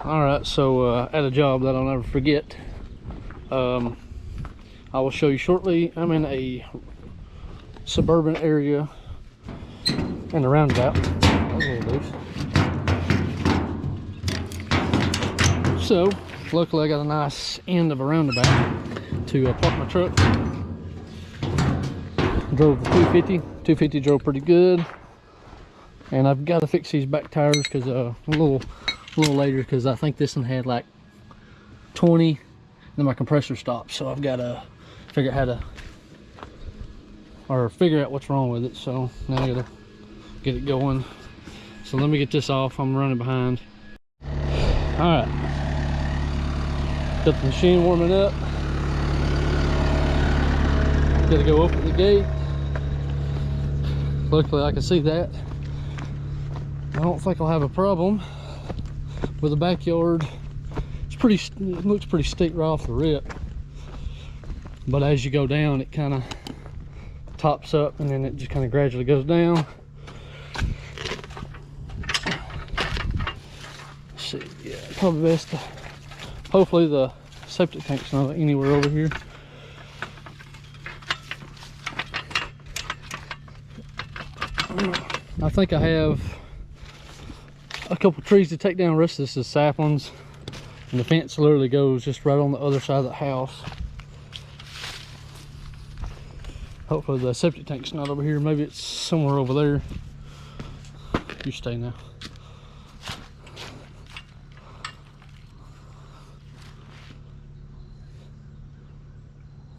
All right, so at a job that I'll never forget. I will show you shortly. I'm in a suburban area in a roundabout. That's a little loose. So luckily I got a nice end of a roundabout to park my truck. Drove the 250. 250 drove pretty good, and I've got to fix these back tires because a little later, because I think this one had like 20, then my compressor stopped. So I've got to figure out figure out what's wrong with it. So now I gotta get it going. So let me get this off. I'm running behind. All right, got the machine warming up. Gotta go open the gate. Luckily I can see that. I don't think I'll have a problem with the backyard. It looks pretty steep right off the rip, but as you go down it kind of tops up and then it just kind of gradually goes down. Let's see, yeah, probably best to, hopefully the septic tank's not anywhere over here. I think I have a couple trees to take down. The rest of this is saplings, and the fence literally goes just right on the other side of the house. Hopefully the septic tank's not over here. Maybe it's somewhere over there. You stay now.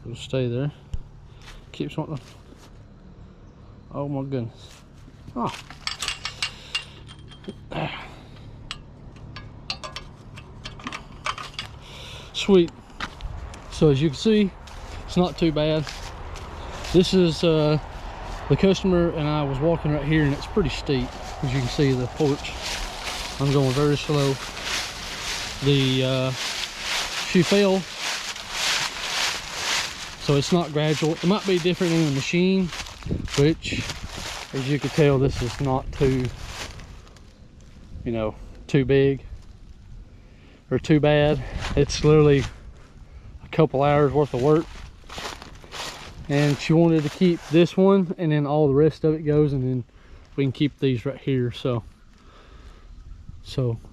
We'll stay there. Keeps wanting to... Oh my goodness. Oh. Sweet. So as you can see, it's not too bad. This is the customer, and I was walking right here, and it's pretty steep. As you can see, the porch, I'm going very slow. She fell, so it's not gradual. It might be different in the machine, which, as you can tell, this is not too, too big or too bad. It's literally a couple hours worth of work, and she wanted to keep this one, and then all the rest of it goes, and then we can keep these right here. So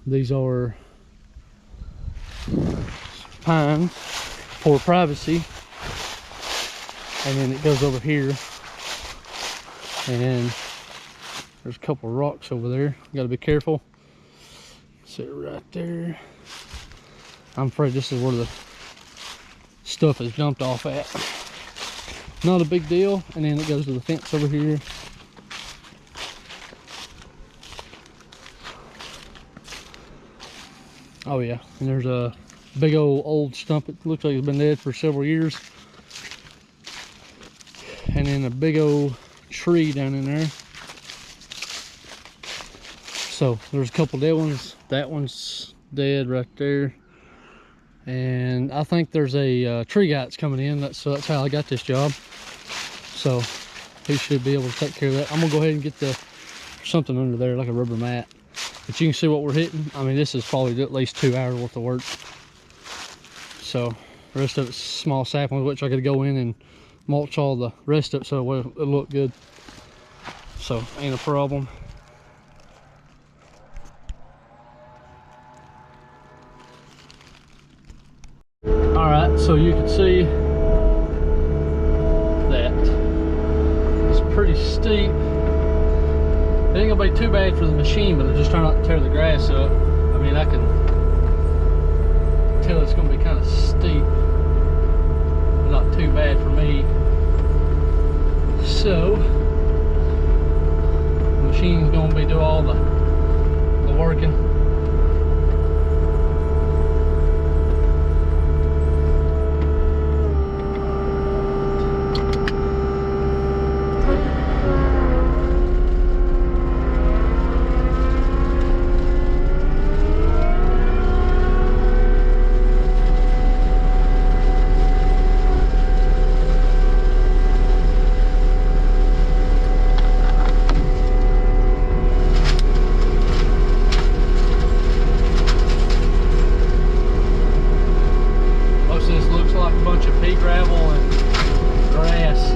these are pine for privacy, and then it goes over here, and there's a couple of rocks over there. Got to be careful. Sit right there. I'm afraid this is where the stuff is jumped off at. Not a big deal. And then it goes to the fence over here. Oh yeah, and there's a big old stump. It looks like it's been dead for several years. And then a big old tree down in there. So there's a couple dead ones. That one's dead right there, and I think there's a tree guy that's coming in. So that's how I got this job. So he should be able to take care of that. I'm gonna go ahead and get something under there, like a rubber mat. But you can see what we're hitting. I mean, this is probably at least 2 hours worth of work. So the rest of it's small saplings, which I could go in and mulch all the rest of it so it'll look good. So ain't a problem. All right, so you can see that it's pretty steep. It ain't gonna be too bad for the machine, but I'm just trying not to tear the grass up. I mean, I can tell it's gonna be kind of steep, but not too bad for me. So the machine's gonna be doing all the working. gravel and grass.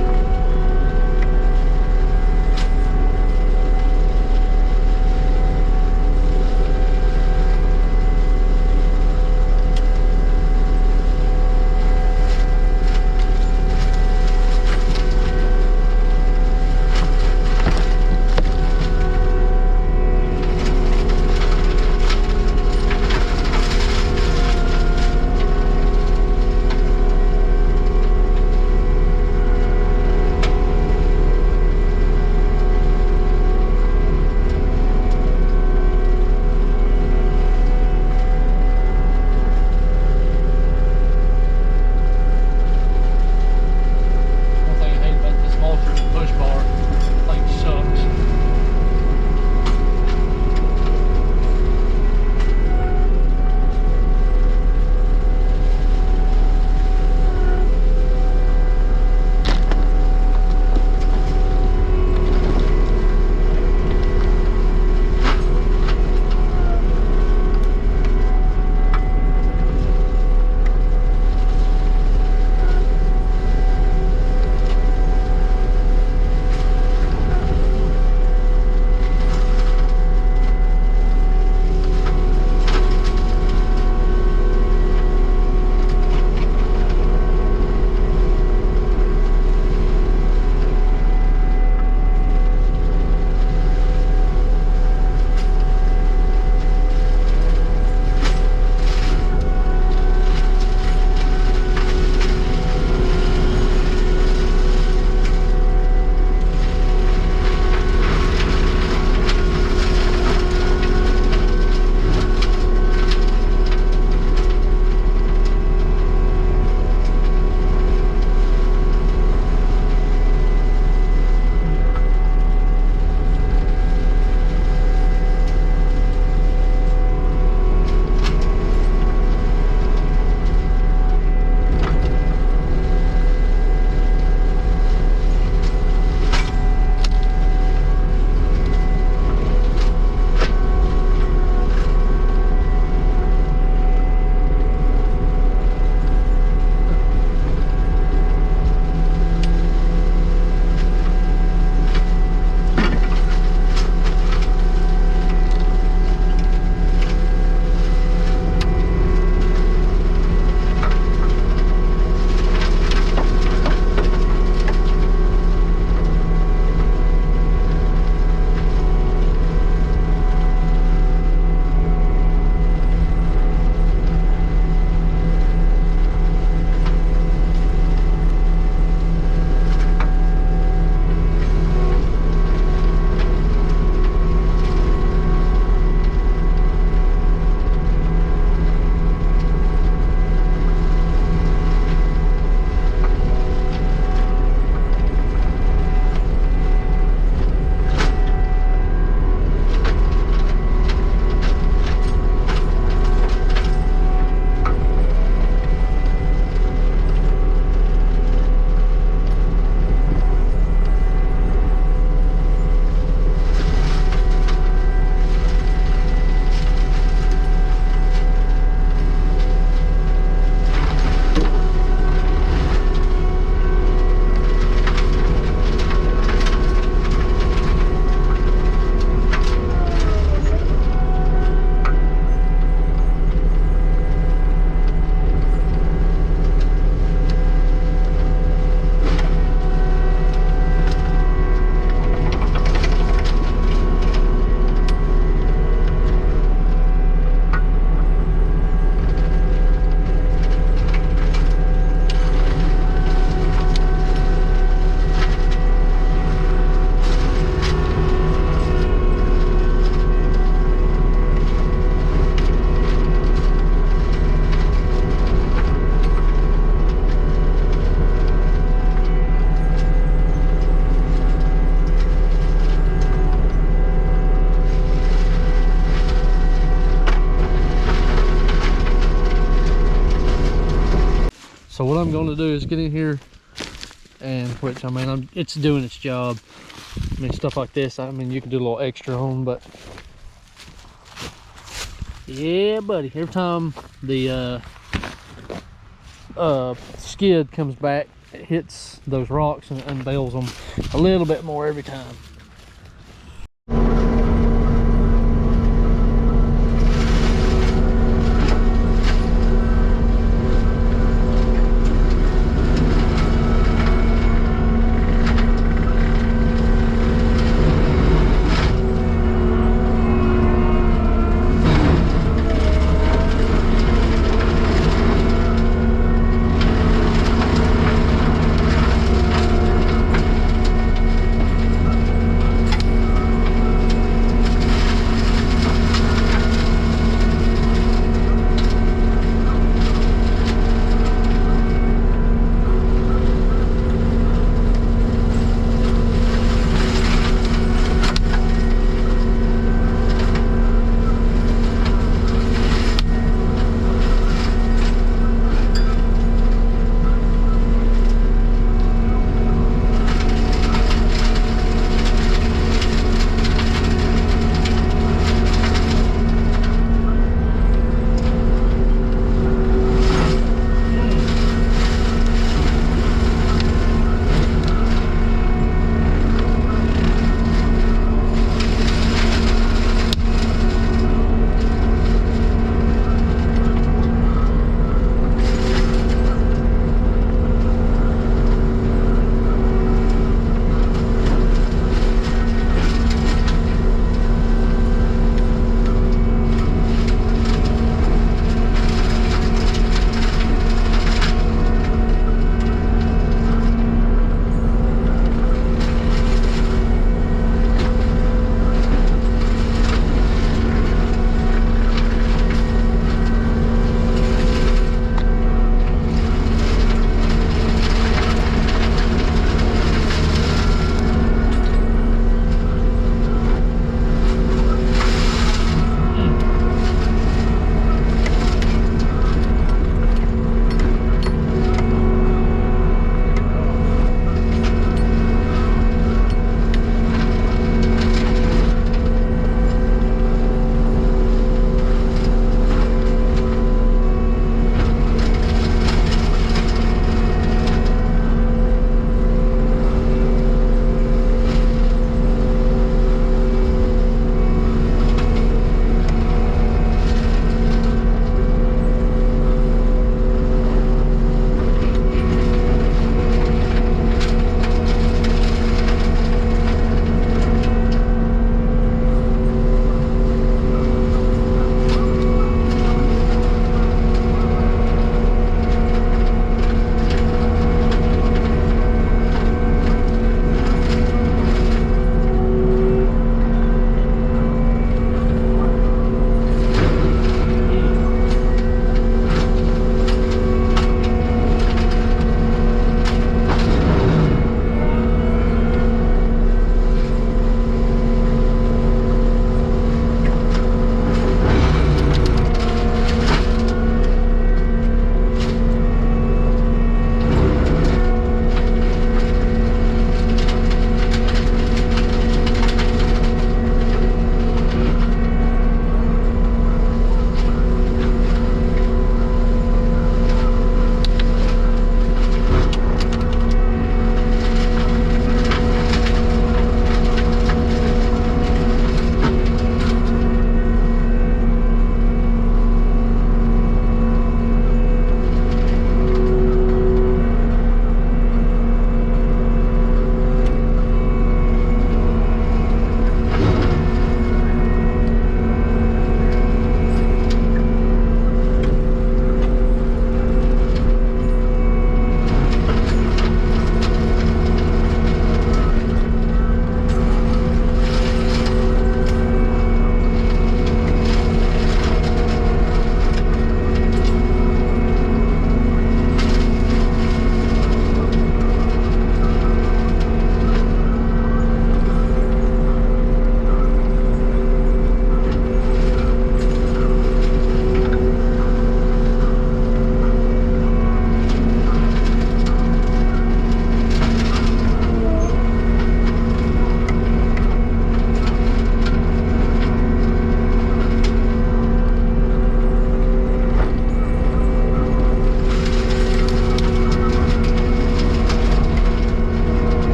So what I'm going to do is get in here, and which I mean, it's doing its job. I mean, stuff like this, I mean, you can do a little extra on, but yeah, buddy. Every time the skid comes back, it hits those rocks and unveils them a little bit more every time.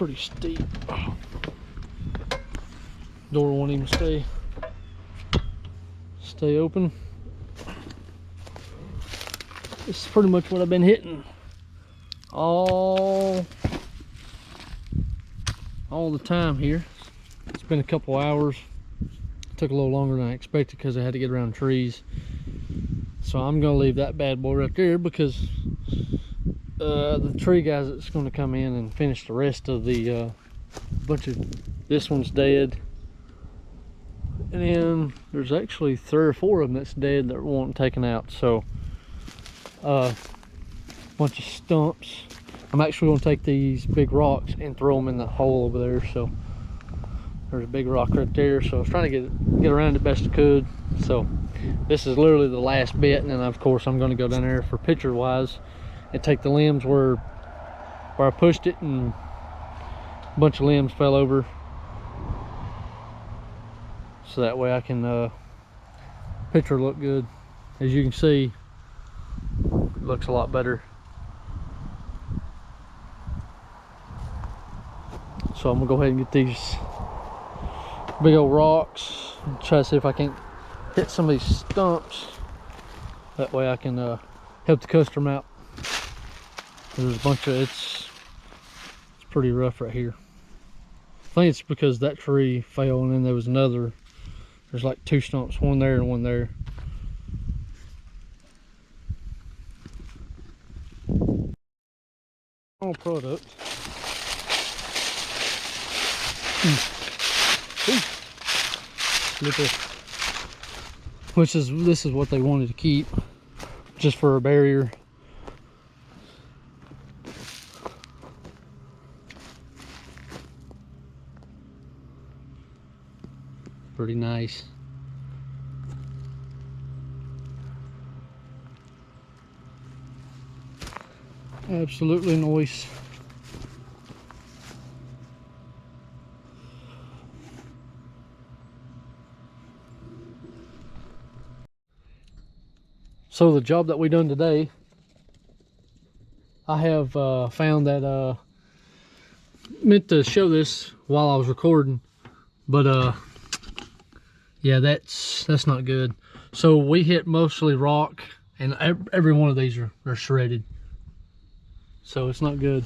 pretty steep. Door won't even stay open. This is pretty much what I've been hitting all the time here. It's been a couple hours. It took a little longer than I expected because I had to get around trees. So I'm gonna leave that bad boy right there because the tree guys that's gonna come in and finish the rest of the bunch of, this one's dead. And then there's actually 3 or 4 of them that's dead that weren't taken out. So bunch of stumps. I'm actually going to take these big rocks and throw them in the hole over there. So there's a big rock right there. So I was trying to get around it best I could. So this is literally the last bit, and then of course I'm going to go down there for picture wise and take the limbs where I pushed it, and a bunch of limbs fell over. So that way I can picture look good. As you can see, it looks a lot better. So I'm gonna go ahead and get these big old rocks and try to see if I can't hit some of these stumps. That way I can help the customer out. There's a bunch of, it's pretty rough right here. I think it's because that tree fell, and then there was another. There's like 2 stumps, one there and one there. Final product. This is what they wanted to keep, just for a barrier. Pretty nice. Absolutely nice. So the job that we done today, I have found that meant to show this while I was recording, but yeah, that's not good. So we hit mostly rock, and every one of these are shredded, so it's not good.